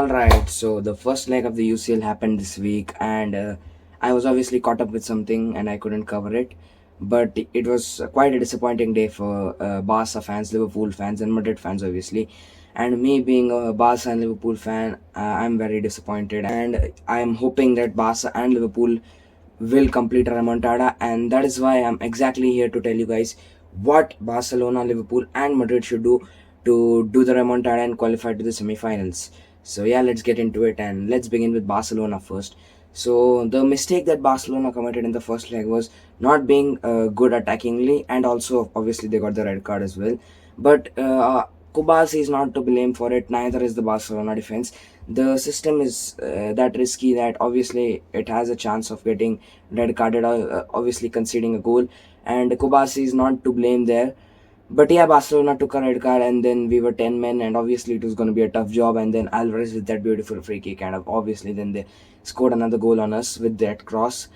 Alright, so the first leg of the UCL happened this week, and I was obviously caught up with something and I couldn't cover it. But it was quite a disappointing day for Barca fans, Liverpool fans, and Madrid fans, obviously. And me being a Barca and Liverpool fan, I'm very disappointed, and I'm hoping that Barca and Liverpool will complete a remontada, and that is why I'm exactly here to tell you guys what Barcelona, Liverpool, and Madrid should do to do the remontada and qualify to the semifinals. So yeah, let's get into it, and let's begin with Barcelona first. So the mistake that Barcelona committed in the first leg was not being good attackingly, and also obviously they got the red card as well. But Kubasi is not to blame for it. Neither is the Barcelona defense. The system is that risky that obviously it has a chance of getting red carded, obviously conceding a goal, and Kubasi is not to blame there. But yeah, Barcelona took a red card, and then we were 10 men, and obviously it was going to be a tough job. And then Alvarez with that beautiful free kick, and obviously then they scored another goal on us with that cross.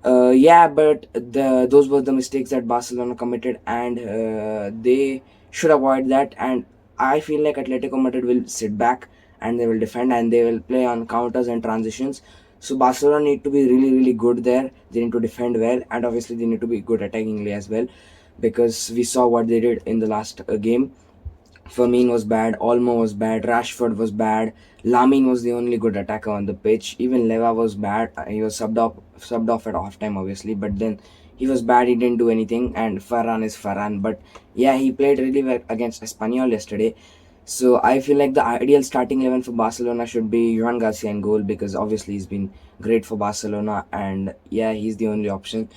Yeah, but those were the mistakes that Barcelona committed, and they should avoid that. And I feel like Atletico Madrid will sit back and they will defend and they will play on counters and transitions. So Barcelona need to be really, really good there. They need to defend well, and obviously they need to be good attackingly as well, because we saw what they did in the last game. Firmino was bad, Olmo was bad, Rashford was bad, Lamine was the only good attacker on the pitch. Even Leva was bad. He was subbed off at halftime, obviously, but then he was bad. He didn't do anything. And Ferran is Ferran, but yeah, he played really well against Espanyol yesterday. So I feel like the ideal starting 11 for Barcelona should be Joan Garcia in goal, because obviously he's been great for Barcelona, and yeah, he's the only option.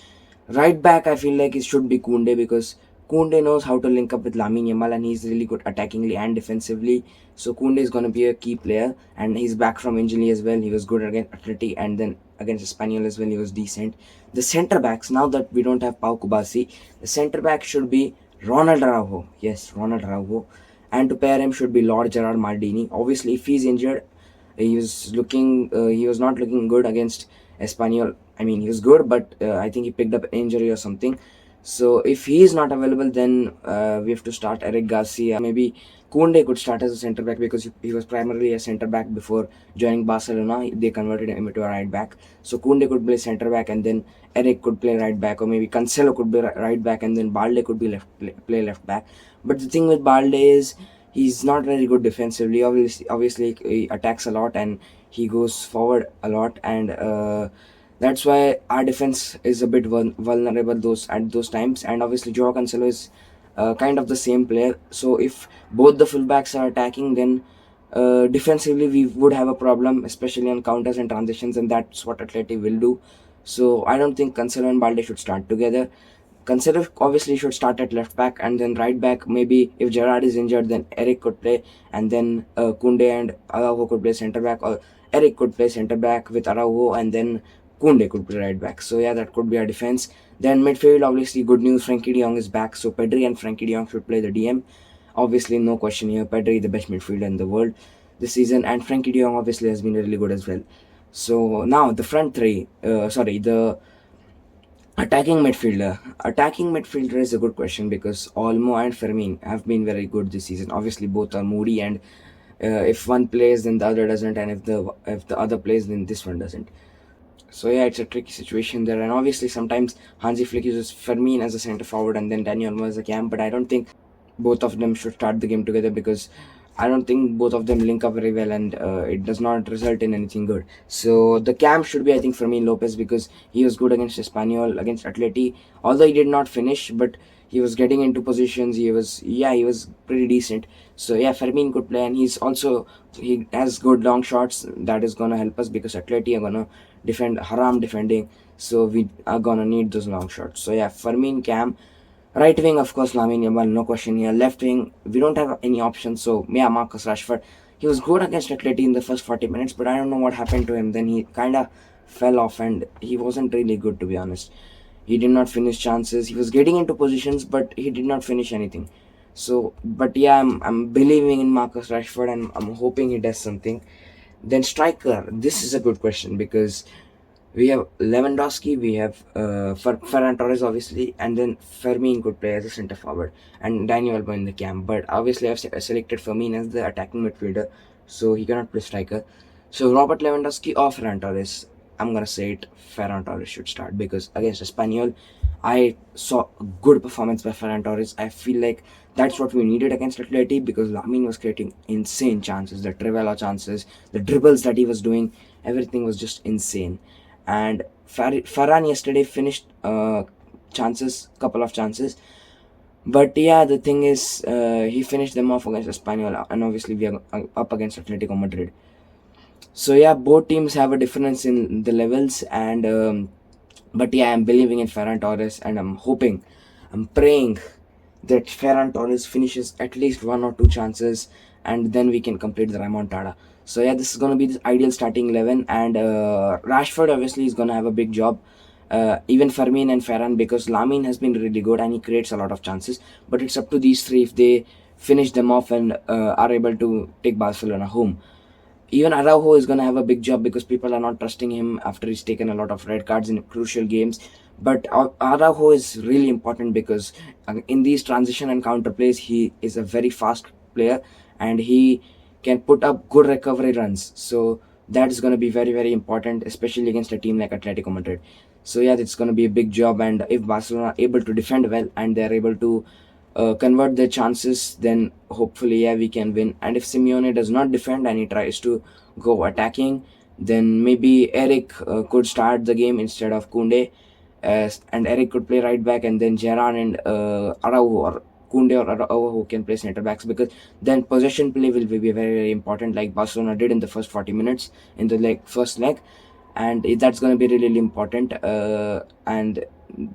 Right back, I feel like it should be Koundé, because Koundé knows how to link up with Lamine Yamal, and he's really good attackingly and defensively. So Koundé is going to be a key player, and he's back from injury as well. He was good against Atleti, and then against Espanyol as well, he was decent. The centre backs, now that we don't have Pau Kubasi, the centre back should be Ronald Araujo. Yes, Ronald Araujo. And to pair him should be Lord Gerard Maldini. Obviously, if he's injured, he was not looking good against Espanyol. I mean, he was good, but I think he picked up an injury or something. So if he is not available, then we have to start Eric Garcia. Maybe Koundé could start as a centre back, because he was primarily a centre back before joining Barcelona. They converted him into a right back. So Koundé could play centre back, and then Eric could play right back, or maybe Cancelo could be right back, and then Balde could be play left back. But the thing with Balde is he's not very good defensively. Obviously he attacks a lot and he goes forward a lot, and that's why our defense is a bit vulnerable at those times. And obviously Joao Cancelo is kind of the same player. So if both the fullbacks are attacking, then defensively we would have a problem, especially on counters and transitions, and that's what Atleti will do. So I don't think Cancelo and Balde should start together. Cancelo obviously should start at left back, and then right back, maybe if Gerrard is injured, then Eric could play, and then Koundé and Araujo could play centre back, or Eric could play centre back with Araujo, and then Koundé could play right back. So yeah, that could be our defense. Then midfield, obviously good news, Frankie de Jong is back, so Pedri and Frankie de Jong should play the DM. Obviously no question here, Pedri the best midfielder in the world this season, and Frankie de Jong obviously has been really good as well. So now the front three, the Attacking midfielder is a good question, because Olmo and Fermin have been very good this season. Obviously, both are moody, and if one plays, then the other doesn't, and if the other plays, then this one doesn't. So yeah, it's a tricky situation there. And obviously, sometimes Hansi Flick uses Fermin as a centre forward and then Dani Olmo as a cam. But I don't think both of them should start the game together, because I don't think both of them link up very well, and it does not result in anything good. So the camp should be, I think, Fermin Lopez, because he was good against Espanyol, against Atleti. Although he did not finish, but he was getting into positions. He was pretty decent. So yeah, Fermin could play, and he has good long shots. That is gonna help us, because Atleti are gonna defend haram defending. So we are gonna need those long shots. So yeah, Fermin cam. Right wing, of course, Lamine Yamal, no question here. Left wing, we don't have any options. So, yeah, Marcus Rashford. He was good against Atleti in the first 40 minutes, but I don't know what happened to him. Then he kind of fell off, and he wasn't really good, to be honest. He did not finish chances. He was getting into positions, but he did not finish anything. So, but yeah, I'm believing in Marcus Rashford, and I'm hoping he does something. Then striker, this is a good question, because we have Lewandowski, we have Ferran Torres, obviously, and then Fermin could play as a centre forward, and Daniel Alba in the camp. But obviously, I've selected Fermin as the attacking midfielder. so he cannot play striker. So Robert Lewandowski or Ferran Torres. I'm gonna say it. Ferran Torres should start because against Espanyol, I saw a good performance by Ferran Torres. I feel like that's what we needed against Atleti because Lamine was creating insane chances, the Trivela chances, the dribbles that he was doing, everything was just insane. And Ferran yesterday finished couple of chances. But yeah, the thing is, he finished them off against Espanyol, and obviously we are up against Atletico Madrid. So yeah, both teams have a difference in the levels, and but yeah, I'm believing in Ferran Torres, and I'm praying that Ferran Torres finishes at least one or two chances, and then we can complete the remontada. So yeah, this is gonna be the ideal starting 11, and Rashford obviously is gonna have a big job. Even Fermin and Ferran, because Lamine has been really good and he creates a lot of chances. But it's up to these three if they finish them off and are able to take Barcelona home. Even Araujo is going to have a big job because people are not trusting him after he's taken a lot of red cards in crucial games. But Araujo is really important because in these transition and counter plays, he is a very fast player and he can put up good recovery runs. So that is going to be very, very important, especially against a team like Atletico Madrid. So yeah, it's going to be a big job. And if Barcelona are able to defend well and they're able to convert their chances, then hopefully, yeah, we can win. And if Simeone does not defend and he tries to go attacking, then maybe Eric could start the game instead of Kunde, and Eric could play right back, and then Geran and Araujo or Kunde or Araujo who can play center backs, because then possession play will be very, very important, like Barcelona did in the first 40 minutes in the first leg, and that's going to be really, really important. And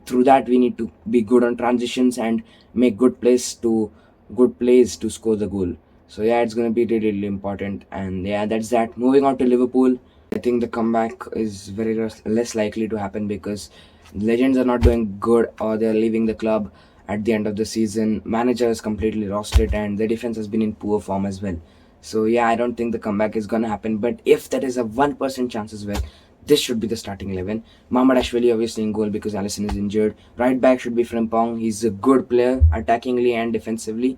through that, we need to be good on transitions and make good plays to score the goal. So yeah, it's going to be really, really important. And yeah, that's that. Moving on to Liverpool, I think the comeback is very less likely to happen because legends are not doing good or they're leaving the club at the end of the season. Manager has completely lost it, and the defense has been in poor form as well. So yeah, I don't think the comeback is gonna happen. But if there is a 1% chance as well, this should be the starting 11. Mamardashvili obviously in goal because Alisson is injured. Right back should be Frimpong. He's a good player attackingly and defensively,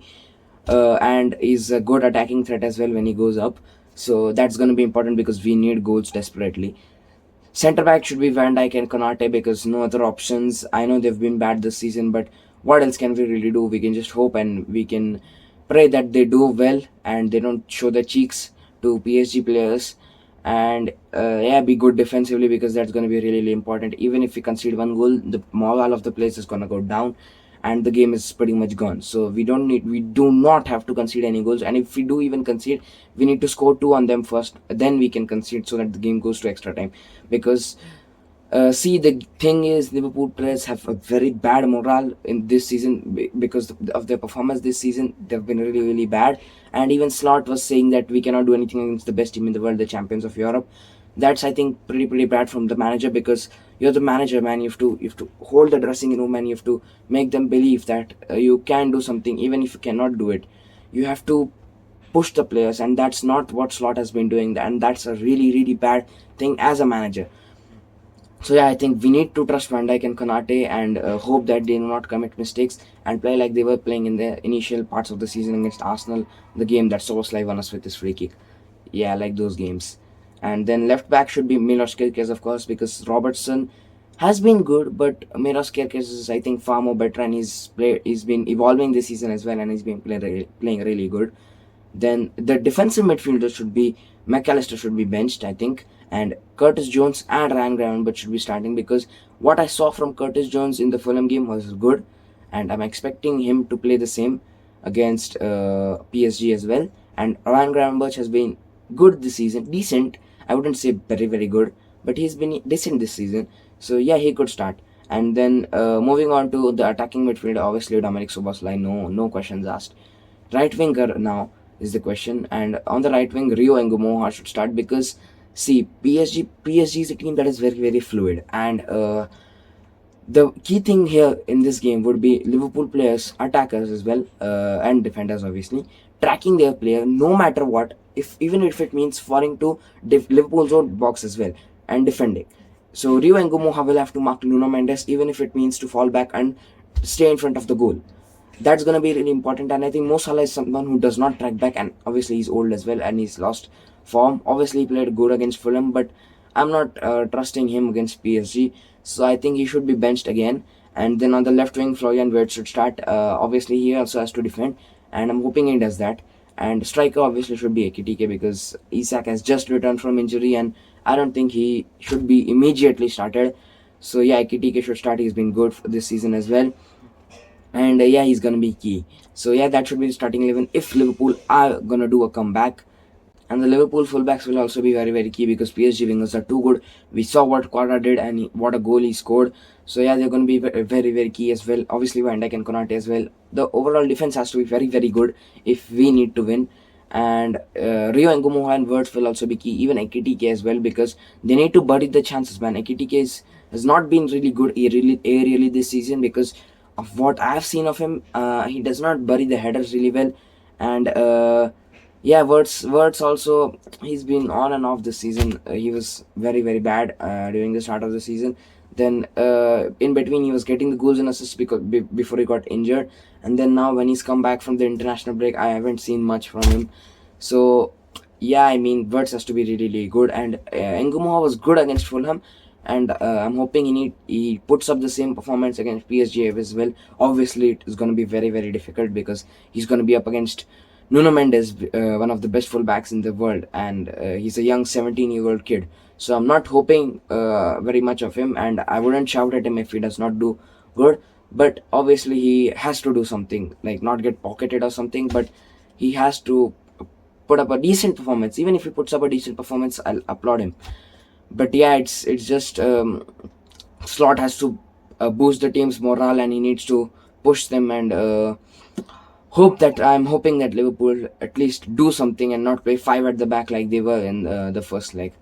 and he's a good attacking threat as well when he goes up. So that's going to be important because we need goals desperately. Centre back should be Van Dijk and Konate because no other options. I know they've been bad this season, but what else can we really do? We can just hope and we can pray that they do well and they don't show their cheeks to PSG players. And yeah, be good defensively because that's going to be really, really important. Even if we concede one goal, the morale of the players is going to go down and the game is pretty much gone. So we do not have to concede any goals, and if we do even concede, we need to score two on them first, then we can concede so that the game goes to extra time. Because see, the thing is, Liverpool players have a very bad morale in this season because of their performance this season. They've been really, really bad. And even Slot was saying that we cannot do anything against the best team in the world, the champions of Europe. That's, I think, pretty bad from the manager, because you're the manager, man. You have to hold the dressing room and you have to make them believe that you can do something, even if you cannot do it. You have to push the players, and that's not what Slot has been doing, and that's a really, really bad thing as a manager. So yeah, I think we need to trust Van Dijk and Konate and hope that they do not commit mistakes and play like they were playing in the initial parts of the season against Arsenal, the game that Soboslai won us with his free kick. Yeah, I like those games. And then left back should be Milos Kerkez, of course, because Robertson has been good, but Milos Kerkez is, I think, far more better, and he's been evolving this season as well, and he's been playing really good. Then the defensive midfielder should be McAllister should be benched, I think, and Curtis Jones and Ryan Gravenberch should be starting because what I saw from Curtis Jones in the Fulham game was good, and I'm expecting him to play the same against PSG as well. And Ryan Gravenberch has been good this season, decent. I wouldn't say very, very good, but he's been decent this season. So yeah, he could start. And then moving on to the attacking midfield, obviously Dominic Soboslai, no questions asked. Right winger now is the question, and on the right wing, Rio Ngumoha should start because see, PSG is a team that is very, very fluid, and the key thing here in this game would be Liverpool players, attackers as well, and defenders obviously, tracking their player no matter what, even if it means falling to Liverpool's own box as well and defending. So Rio Ngumoha will have to mark Nuno Mendes even if it means to fall back and stay in front of the goal. that's going to be really important. And I think Mo Salah is someone who does not track back, and obviously he's old as well and he's lost form. Obviously he played good against Fulham, but I'm not trusting him against PSG, so I think he should be benched again. And then on the left wing, Florian Wirtz should start. Obviously he also has to defend, and I'm hoping he does that. And striker obviously should be Ekitike, because Isak has just returned from injury and I don't think he should be immediately started. So yeah, Ekitike should start. He's been good for this season as well, and yeah, he's gonna be key. So yeah, that should be the starting 11 if Liverpool are gonna do a comeback. And the Liverpool fullbacks will also be very, very key, because PSG wingers are too good. We saw what Quadra did and what a goal he scored. So yeah, they're going to be very, very key as well. Obviously, Van Dijk and Konate as well. The overall defense has to be very, very good if we need to win. And Rio Ngumoha and Wirtz will also be key. Even Ekitike as well, because they need to bury the chances, man. Ekitike has not been really good really this season, because of what I've seen of him. He does not bury the headers really well. And yeah, Wirtz also, he's been on and off this season. He was very, very bad during the start of the season. Then in between he was getting the goals and assists before he got injured, and then now when he's come back from the international break, I haven't seen much from him. So yeah, I mean, Wirtz has to be really, really good. And Ngumoha was good against Fulham, and I'm hoping he puts up the same performance against PSG as well. Obviously it is going to be very, very difficult, because he's going to be up against Nuno Mendes, one of the best fullbacks in the world, and he's a young 17-year-old kid. So I'm not hoping very much of him, and I wouldn't shout at him if he does not do good. But obviously he has to do something, like not get pocketed or something, but he has to put up a decent performance. Even if he puts up a decent performance, I'll applaud him. But yeah, it's just Slot has to boost the team's morale, and he needs to push them, and I'm hoping that Liverpool at least do something and not play five at the back like they were in the first leg.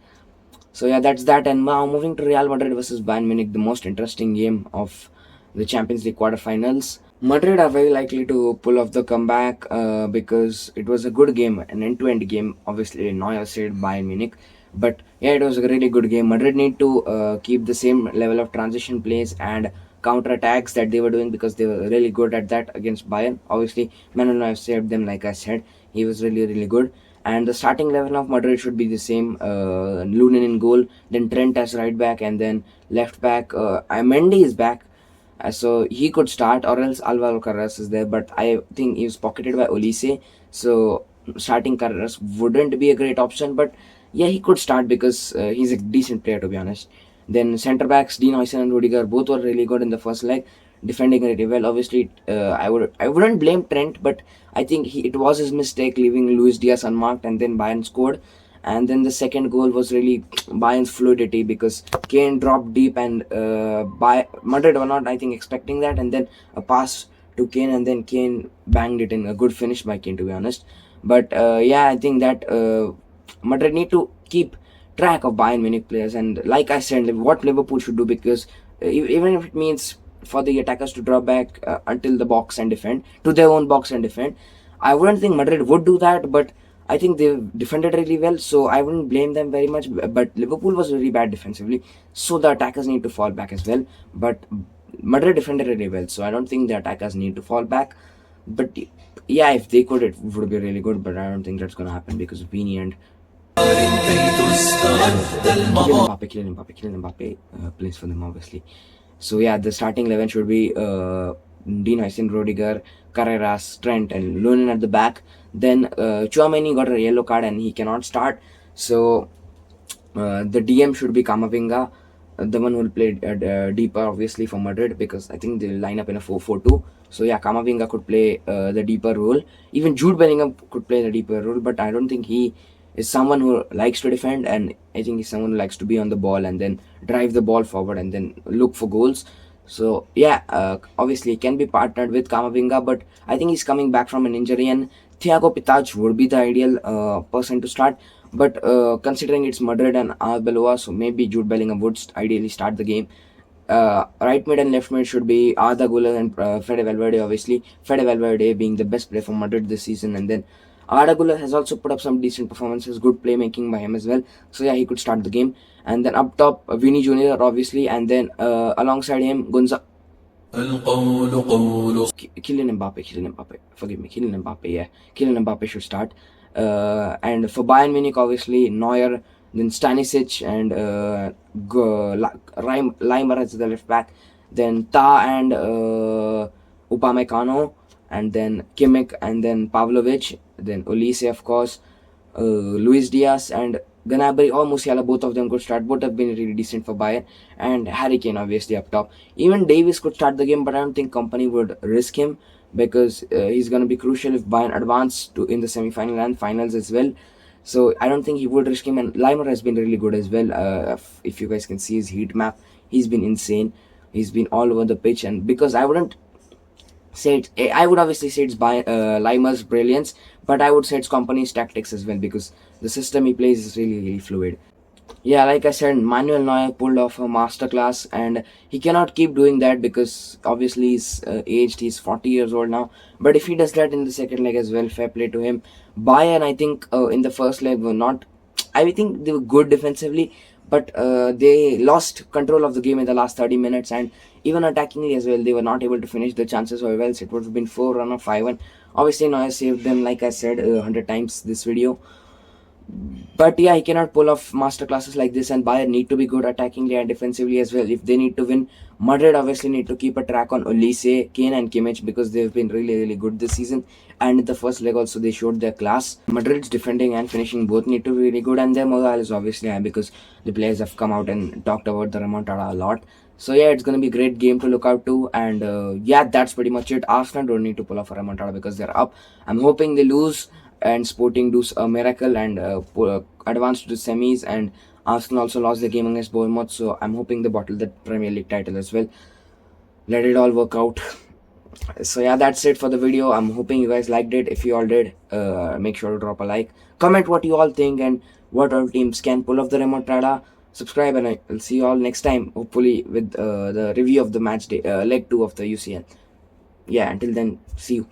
So yeah, that's that. And now moving to Real Madrid versus Bayern Munich, the most interesting game of the Champions League quarterfinals. Madrid are very likely to pull off the comeback because it was a good game, an end-to-end game. Obviously, Neuer said Bayern Munich, but yeah, it was a really good game. Madrid need to keep the same level of transition plays and counter attacks that they were doing, because they were really good at that against Bayern. Obviously, Manuel Neuer saved them, like I said. He was really, really good. And the starting level of Madrid should be the same. Lunin in goal, then Trent as right back, and then left back. Mendy is back, so he could start, or else Alvaro Carreras is there. But I think he was pocketed by Olise, so starting Carreras wouldn't be a great option. But yeah, he could start, because he's a decent player, to be honest. Then centre backs Dean Huysen and Rudiger both were really good in the first leg, defending really well. Obviously, I wouldn't blame Trent, but I think it was his mistake leaving Luis Diaz unmarked, and then Bayern scored. And then the second goal was really Bayern's fluidity, because Kane dropped deep, and Madrid were not, I think, expecting that. And then a pass to Kane, and then Kane banged it in. A good finish by Kane, to be honest. But yeah, I think that Madrid need to keep track of Bayern Munich players, and like I said, what Liverpool should do, because even if it means for the attackers to drop back until the box and defend, to their own box and defend, I wouldn't think Madrid would do that, but I think they defended really well, so I wouldn't blame them very much. But Liverpool was really bad defensively, so the attackers need to fall back as well. But Madrid defended really well, so I don't think the attackers need to fall back. But yeah, if they could, it would be really good, but I don't think that's going to happen, because of Vini and Kylian Mbappe plays for them, obviously. So yeah, the starting 11 should be Dean Huysen, Rudiger, Carreras, Trent, and Lunin at the back. Then Chouameni got a yellow card and he cannot start. So the DM should be Camavinga, the one who will play deeper, obviously, for Madrid, because I think they'll line up in a 4-4-2. So yeah, Camavinga could play the deeper role. Even Jude Bellingham could play the deeper role, but I don't think he is someone who likes to defend, and I think he's someone who likes to be on the ball and then drive the ball forward and then look for goals. So yeah, obviously he can be partnered with Camavinga, but I think he's coming back from an injury, and Thiago Pitach would be the ideal person to start. But considering it's Madrid and Arbeloa, so maybe Jude Bellingham would ideally start the game. Right mid and left mid should be Arda Güler and Fede Valverde, obviously. Fede Valverde being the best player for Madrid this season, and then Arda Güler has also put up some decent performances, good playmaking by him as well. So yeah, he could start the game. And then up top, Vini Jr. obviously, and then alongside him, القول قول. Kylian Mbappe. Forgive me, Kylian Mbappe. Yeah, Kylian Mbappe should start. And for Bayern Munich, obviously Neuer, then Stanisic and Leimer as the left back, then Ta and Upamecano, and then Kimmich, and then Pavlovic, then Olise, of course, Luis Diaz and Gnabry or Musiala, both of them could start. Both have been really decent for Bayern, and Harry Kane obviously up top. Even Davis could start the game, but I don't think Company would risk him because he's going to be crucial if Bayern advance to in the semi-final and finals as well. So I don't think he would risk him. And Leimer has been really good as well. If you guys can see his heat map, he's been insane. He's been all over the pitch, and because I wouldn't say it, I would obviously say it's by Limer's brilliance, but I would say it's Company's tactics as well because the system he plays is really, really fluid. Yeah, like I said, Manuel Neuer pulled off a masterclass, and he cannot keep doing that because obviously he's aged. He's 40 years old now. But if he does that in the second leg as well, fair play to him. Bayern, I think in the first leg were not. I think they were good defensively, but they lost control of the game in the last 30 minutes, and even attackingly as well, they were not able to finish. The chances were well. It would have been 4-1 or 5-1. Obviously, Neuer saved them, like I said 100 times this video. But yeah, he cannot pull off masterclasses like this, and Bayern need to be good attackingly and defensively as well if they need to win. Madrid obviously need to keep a track on Olise, Kane, and Kimmich because they've been really, really good this season. And in the first leg also, they showed their class. Madrid's defending and finishing both need to be really good, and their morale is obviously high because the players have come out and talked about the remontada a lot. So yeah, it's gonna be a great game to look out to, and yeah, that's pretty much it. Arsenal don't need to pull off a remontada because they're up. I'm hoping they lose and Sporting do a miracle and advance to the semis. And Arsenal also lost the game against Bournemouth, so I'm hoping they bottle the Premier League title as well. Let it all work out. So yeah, that's it for the video. I'm hoping you guys liked it. If you all did, make sure to drop a like, comment what you all think and what all teams can pull off the remontada. Subscribe, and I'll see you all next time, hopefully with the review of the match day, leg 2 of the UCL. Yeah, until then, see you.